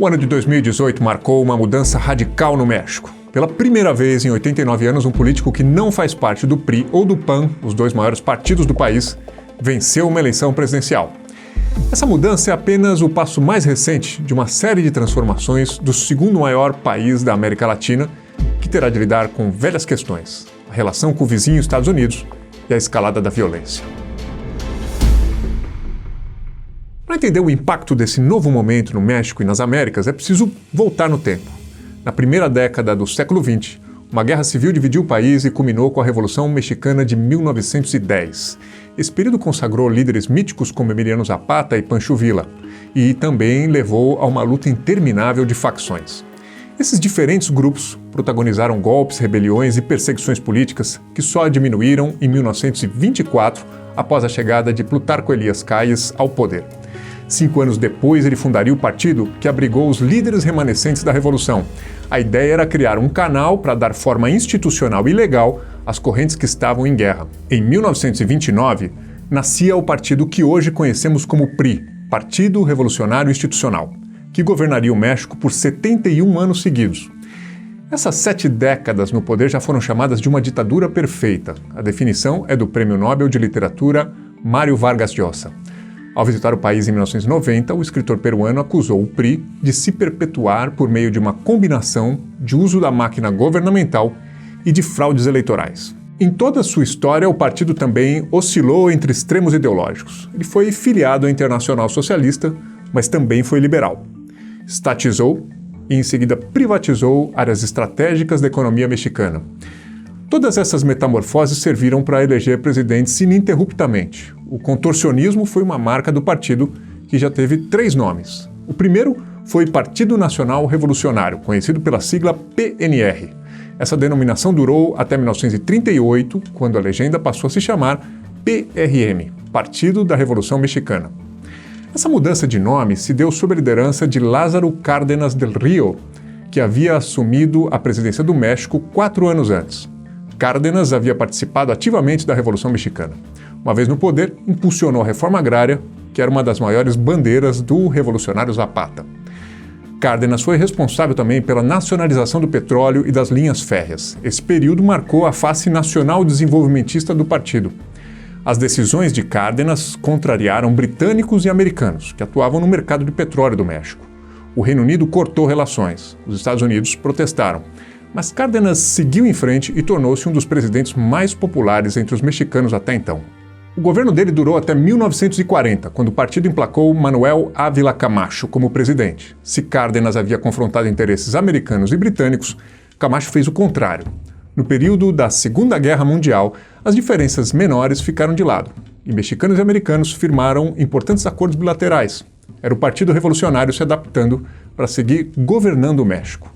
O ano de 2018 marcou uma mudança radical no México. Pela primeira vez em 89 anos, um político que não faz parte do PRI ou do PAN, os dois maiores partidos do país, venceu uma eleição presidencial. Essa mudança é apenas o passo mais recente de uma série de transformações do segundo maior país da América Latina, que terá de lidar com velhas questões, a relação com o vizinho Estados Unidos e a escalada da violência. Para entender o impacto desse novo momento no México e nas Américas, é preciso voltar no tempo. Na primeira década do século XX, uma guerra civil dividiu o país e culminou com a Revolução Mexicana de 1910. Esse período consagrou líderes míticos como Emiliano Zapata e Pancho Villa, e também levou a uma luta interminável de facções. Esses diferentes grupos protagonizaram golpes, rebeliões e perseguições políticas que só diminuíram em 1924, após a chegada de Plutarco Elías Calles ao poder. 5 anos depois, ele fundaria o partido que abrigou os líderes remanescentes da Revolução. A ideia era criar um canal para dar forma institucional e legal às correntes que estavam em guerra. Em 1929, nascia o partido que hoje conhecemos como PRI, Partido Revolucionário Institucional, que governaria o México por 71 anos seguidos. Essas 7 décadas no poder já foram chamadas de uma ditadura perfeita. A definição é do Prêmio Nobel de Literatura Mário Vargas Llosa. Ao visitar o país em 1990, o escritor peruano acusou o PRI de se perpetuar por meio de uma combinação de uso da máquina governamental e de fraudes eleitorais. Em toda a sua história, o partido também oscilou entre extremos ideológicos. Ele foi filiado à Internacional Socialista, mas também foi liberal. Estatizou e, em seguida, privatizou áreas estratégicas da economia mexicana. Todas essas metamorfoses serviram para eleger presidentes ininterruptamente. O contorcionismo foi uma marca do partido, que já teve 3 nomes. O primeiro foi Partido Nacional Revolucionário, conhecido pela sigla PNR. Essa denominação durou até 1938, quando a legenda passou a se chamar PRM, Partido da Revolução Mexicana. Essa mudança de nome se deu sob a liderança de Lázaro Cárdenas del Río, que havia assumido a presidência do México 4 anos antes. Cárdenas havia participado ativamente da Revolução Mexicana. Uma vez no poder, impulsionou a reforma agrária, que era uma das maiores bandeiras do revolucionário Zapata. Cárdenas foi responsável também pela nacionalização do petróleo e das linhas férreas. Esse período marcou a face nacional desenvolvimentista do partido. As decisões de Cárdenas contrariaram britânicos e americanos, que atuavam no mercado de petróleo do México. O Reino Unido cortou relações. Os Estados Unidos protestaram. Mas Cárdenas seguiu em frente e tornou-se um dos presidentes mais populares entre os mexicanos até então. O governo dele durou até 1940, quando o partido emplacou Manuel Ávila Camacho como presidente. Se Cárdenas havia confrontado interesses americanos e britânicos, Camacho fez o contrário. No período da Segunda Guerra Mundial, as diferenças menores ficaram de lado, e mexicanos e americanos firmaram importantes acordos bilaterais. Era o Partido Revolucionário se adaptando para seguir governando o México.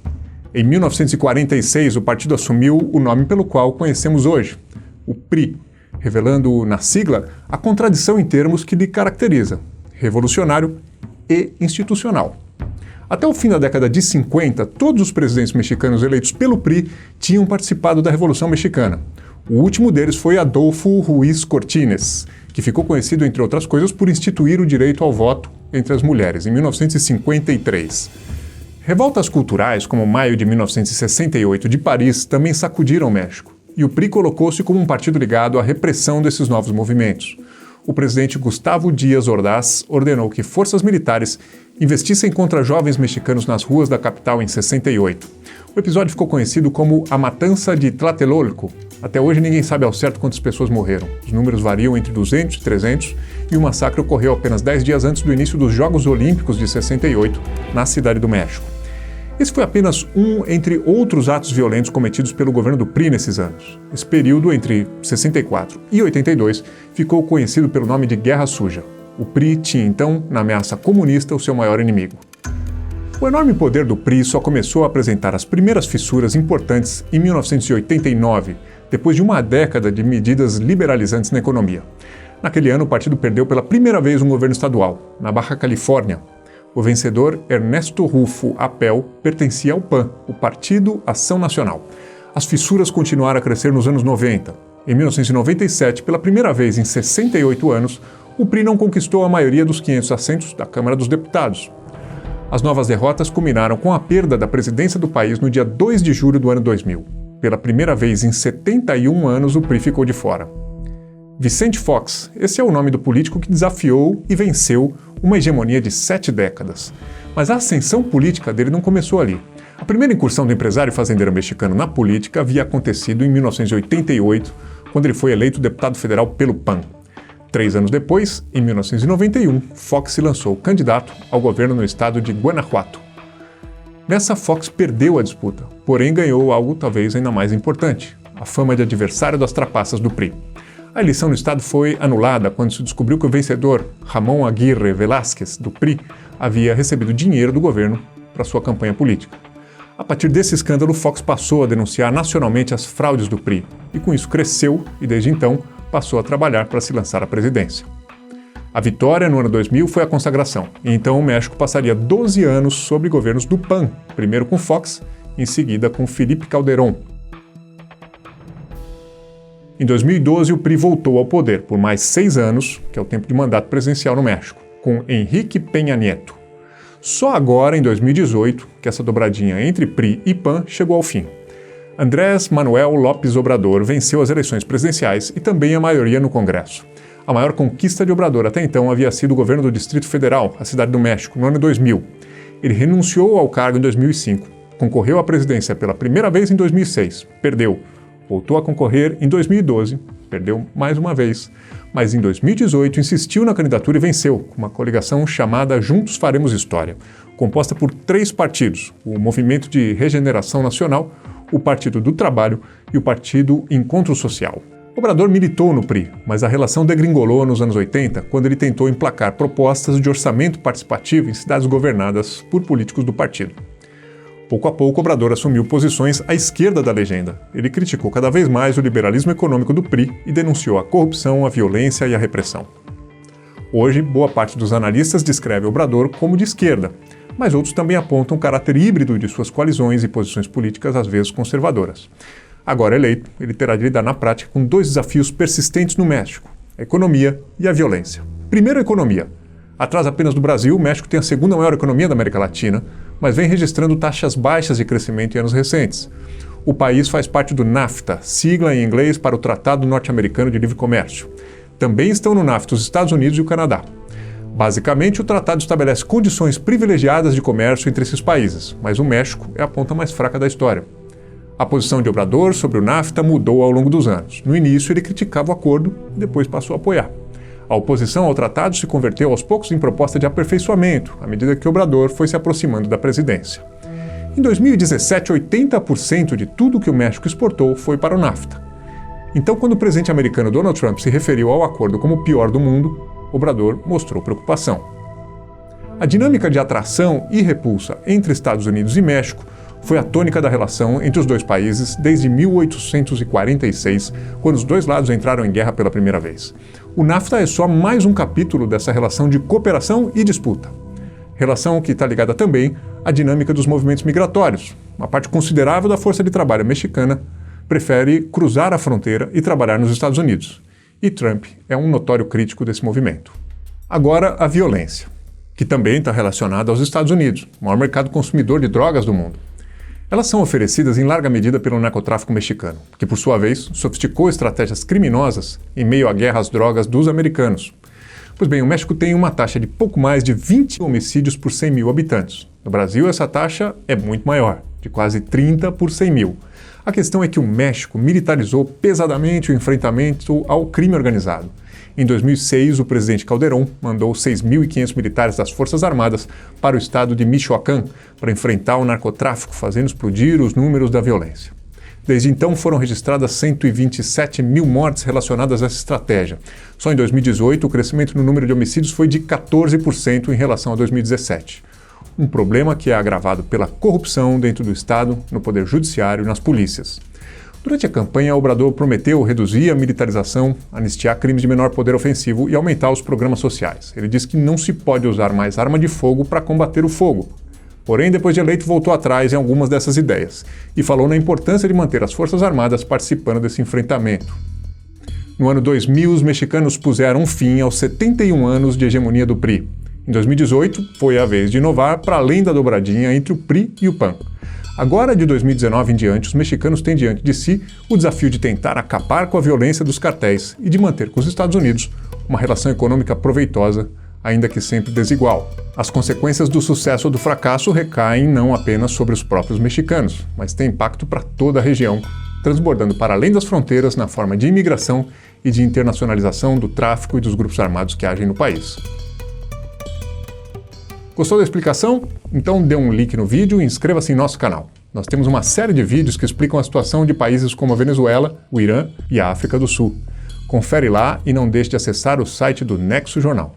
Em 1946, o partido assumiu o nome pelo qual conhecemos hoje, o PRI, revelando na sigla a contradição em termos que lhe caracteriza, revolucionário e institucional. Até o fim da década de 50, todos os presidentes mexicanos eleitos pelo PRI tinham participado da Revolução Mexicana. O último deles foi Adolfo Ruiz Cortines, que ficou conhecido, entre outras coisas, por instituir o direito ao voto entre as mulheres, em 1953. Revoltas culturais, como o Maio de 1968 de Paris, também sacudiram o México, e o PRI colocou-se como um partido ligado à repressão desses novos movimentos. O presidente Gustavo Díaz Ordaz ordenou que forças militares investissem contra jovens mexicanos nas ruas da capital em 68. O episódio ficou conhecido como a Matança de Tlatelolco. Até hoje ninguém sabe ao certo quantas pessoas morreram. Os números variam entre 200 e 300, e o massacre ocorreu apenas 10 dias antes do início dos Jogos Olímpicos de 68, na Cidade do México. Esse foi apenas um entre outros atos violentos cometidos pelo governo do PRI nesses anos. Esse período, entre 64 e 82, ficou conhecido pelo nome de Guerra Suja. O PRI tinha, então, na ameaça comunista, o seu maior inimigo. O enorme poder do PRI só começou a apresentar as primeiras fissuras importantes em 1989, depois de uma década de medidas liberalizantes na economia. Naquele ano, o partido perdeu pela primeira vez um governo estadual, na Baja Califórnia. O vencedor, Ernesto Rufo Apel, pertencia ao PAN, o Partido Ação Nacional. As fissuras continuaram a crescer nos anos 90. Em 1997, pela primeira vez em 68 anos, o PRI não conquistou a maioria dos 500 assentos da Câmara dos Deputados. As novas derrotas culminaram com a perda da presidência do país no dia 2 de julho do ano 2000. Pela primeira vez em 71 anos, o PRI ficou de fora. Vicente Fox, esse é o nome do político que desafiou e venceu uma hegemonia de 7 décadas. Mas a ascensão política dele não começou ali. A primeira incursão do empresário fazendeiro mexicano na política havia acontecido em 1988, quando ele foi eleito deputado federal pelo PAN. 3 anos depois, em 1991, Fox se lançou candidato ao governo no estado de Guanajuato. Nessa, Fox perdeu a disputa, porém ganhou algo talvez ainda mais importante: a fama de adversário das trapaças do PRI. A eleição no estado foi anulada quando se descobriu que o vencedor, Ramon Aguirre Velázquez, do PRI, havia recebido dinheiro do governo para sua campanha política. A partir desse escândalo, Fox passou a denunciar nacionalmente as fraudes do PRI, e com isso cresceu e, desde então, passou a trabalhar para se lançar à presidência. A vitória no ano 2000 foi a consagração, e então o México passaria 12 anos sob governos do PAN, primeiro com Fox, em seguida com Felipe Calderón. Em 2012, o PRI voltou ao poder por mais 6 anos, que é o tempo de mandato presidencial no México, com Enrique Peña Nieto. Só agora, em 2018, que essa dobradinha entre PRI e PAN chegou ao fim. Andrés Manuel López Obrador venceu as eleições presidenciais e também a maioria no Congresso. A maior conquista de Obrador até então havia sido o governo do Distrito Federal, a Cidade do México, no ano 2000. Ele renunciou ao cargo em 2005, concorreu à presidência pela primeira vez em 2006, perdeu. Voltou a concorrer em 2012, perdeu mais uma vez, mas em 2018 insistiu na candidatura e venceu, com uma coligação chamada Juntos Faremos História, composta por 3 partidos: o Movimento de Regeneração Nacional, o Partido do Trabalho e o Partido Encontro Social. Obrador militou no PRI, mas a relação degringolou nos anos 80, quando ele tentou emplacar propostas de orçamento participativo em cidades governadas por políticos do partido. Pouco a pouco, Obrador assumiu posições à esquerda da legenda. Ele criticou cada vez mais o liberalismo econômico do PRI e denunciou a corrupção, a violência e a repressão. Hoje, boa parte dos analistas descreve Obrador como de esquerda, mas outros também apontam o caráter híbrido de suas coalizões e posições políticas às vezes conservadoras. Agora eleito, ele terá de lidar na prática com 2 desafios persistentes no México: a economia e a violência. Primeiro, a economia. Atrás apenas do Brasil, o México tem a segunda maior economia da América Latina, mas vem registrando taxas baixas de crescimento em anos recentes. O país faz parte do NAFTA, sigla em inglês para o Tratado Norte-Americano de Livre Comércio. Também estão no NAFTA os Estados Unidos e o Canadá. Basicamente, o tratado estabelece condições privilegiadas de comércio entre esses países, mas o México é a ponta mais fraca da história. A posição de Obrador sobre o NAFTA mudou ao longo dos anos. No início, ele criticava o acordo e depois passou a apoiar. A oposição ao tratado se converteu aos poucos em proposta de aperfeiçoamento, à medida que Obrador foi se aproximando da presidência. Em 2017, 80% de tudo que o México exportou foi para o NAFTA. Então, quando o presidente americano Donald Trump se referiu ao acordo como o pior do mundo, Obrador mostrou preocupação. A dinâmica de atração e repulsa entre Estados Unidos e México foi a tônica da relação entre os 2 países desde 1846, quando os 2 lados entraram em guerra pela primeira vez. O NAFTA é só mais um capítulo dessa relação de cooperação e disputa. Relação que está ligada também à dinâmica dos movimentos migratórios. Uma parte considerável da força de trabalho mexicana prefere cruzar a fronteira e trabalhar nos Estados Unidos. E Trump é um notório crítico desse movimento. Agora, a violência, que também está relacionada aos Estados Unidos, o maior mercado consumidor de drogas do mundo. Elas são oferecidas em larga medida pelo narcotráfico mexicano, que por sua vez sofisticou estratégias criminosas em meio à guerra às drogas dos americanos. Pois bem, o México tem uma taxa de pouco mais de 20 homicídios por 100 mil habitantes. No Brasil, essa taxa é muito maior, de quase 30 por 100 mil. A questão é que o México militarizou pesadamente o enfrentamento ao crime organizado. Em 2006, o presidente Calderón mandou 6.500 militares das Forças Armadas para o estado de Michoacán para enfrentar o narcotráfico, fazendo explodir os números da violência. Desde então, foram registradas 127 mil mortes relacionadas a essa estratégia. Só em 2018, o crescimento no número de homicídios foi de 14% em relação a 2017. Um problema que é agravado pela corrupção dentro do Estado, no Poder Judiciário e nas polícias. Durante a campanha, Obrador prometeu reduzir a militarização, anistiar crimes de menor poder ofensivo e aumentar os programas sociais. Ele disse que não se pode usar mais arma de fogo para combater o fogo. Porém, depois de eleito, voltou atrás em algumas dessas ideias e falou na importância de manter as Forças Armadas participando desse enfrentamento. No ano 2000, os mexicanos puseram fim aos 71 anos de hegemonia do PRI. Em 2018, foi a vez de inovar para além da dobradinha entre o PRI e o PAN. Agora, de 2019 em diante, os mexicanos têm diante de si o desafio de tentar acabar com a violência dos cartéis e de manter com os Estados Unidos uma relação econômica proveitosa, ainda que sempre desigual. As consequências do sucesso ou do fracasso recaem não apenas sobre os próprios mexicanos, mas têm impacto para toda a região, transbordando para além das fronteiras na forma de imigração e de internacionalização do tráfico e dos grupos armados que agem no país. Gostou da explicação? Então dê um like no vídeo e inscreva-se em nosso canal. Nós temos uma série de vídeos que explicam a situação de países como a Venezuela, o Irã e a África do Sul. Confere lá e não deixe de acessar o site do Nexo Jornal.